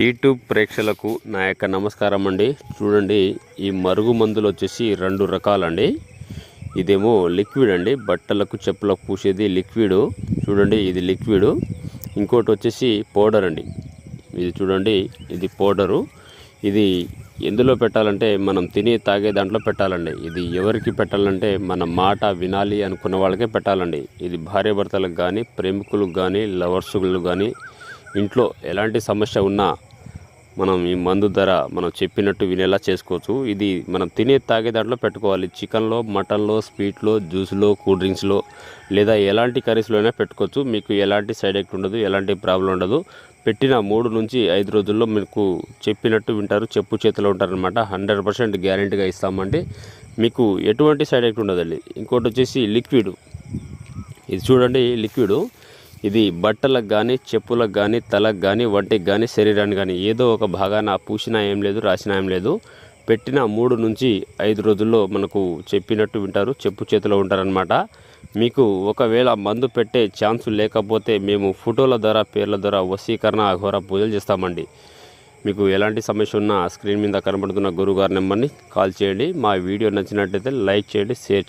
YouTube ప్రేక్షకులకు నా యొక్క నమస్కారం అండి. చూడండి, ఈ మరుగు మందులు వచ్చేసి రెండు రకాలండి. ఇదేమో లిక్విడ్ అండి, బట్టలకు చెప్పులకు పూసేది లిక్విడ్. చూడండి, ఇది లిక్విడ్. ఇంకోటి వచ్చేసి పౌడర్ అండి. ఇది చూడండి, ఇది పౌడరు. ఇది ఎందులో పెట్టాలంటే మనం తిని తాగే దాంట్లో పెట్టాలండి. ఇది ఎవరికి పెట్టాలంటే మన మాట వినాలి అనుకున్న వాళ్ళకే పెట్టాలండి. ఇది భార్యాభర్తలకు కానీ, ప్రేమికులకు కానీ, లవర్సులకు కానీ, ఇంట్లో ఎలాంటి సమస్య ఉన్నా మనం ఈ మందు ధర మనం చెప్పినట్టు వినేలా చేసుకోవచ్చు. ఇది మనం తినే తాగే దాంట్లో పెట్టుకోవాలి. చికెన్లో, మటన్లో, స్వీట్లో, జ్యూస్లో, కూల్ డ్రింక్స్లో లేదా ఎలాంటి కర్రీస్లో అయినా పెట్టుకోవచ్చు. మీకు ఎలాంటి సైడ్ ఎఫెక్ట్ ఉండదు, ఎలాంటి ప్రాబ్లం ఉండదు. పెట్టిన 3 నుంచి 5 రోజుల్లో మీకు చెప్పినట్టు వింటారు, చెప్పు చేతిలో ఉంటారనమాట. 100% గ్యారెంటీగా ఇస్తామండి. మీకు ఎటువంటి సైడ్ ఎఫెక్ట్ ఉండదండి. ఇంకోటి వచ్చేసి లిక్విడ్. ఇది చూడండి, లిక్విడ్. ఇది బట్టలకు కానీ, చెప్పులకు కానీ, తలకు కానీ, వంటికి కానీ, శరీరానికి కానీ ఏదో ఒక భాగాన పూసినా ఏం లేదు, రాసినా ఏం లేదు. పెట్టిన 3 నుంచి 5 రోజుల్లో మనకు చెప్పినట్టు వింటారు, చెప్పు చేతిలో ఉంటారనమాట. మీకు ఒకవేళ మందు పెట్టే ఛాన్స్ లేకపోతే మేము ఫోటోల ద్వారా, పేర్ల ద్వారా వశీకరణ, అఘోర పూజలు చేస్తామండి. మీకు ఎలాంటి సమస్య ఉన్నా స్క్రీన్ మీద కనబడుతున్న గురుగారి నెంబర్ని కాల్ చేయండి. మా వీడియో నచ్చినట్లయితే లైక్ చేయండి, షేర్ చేయండి.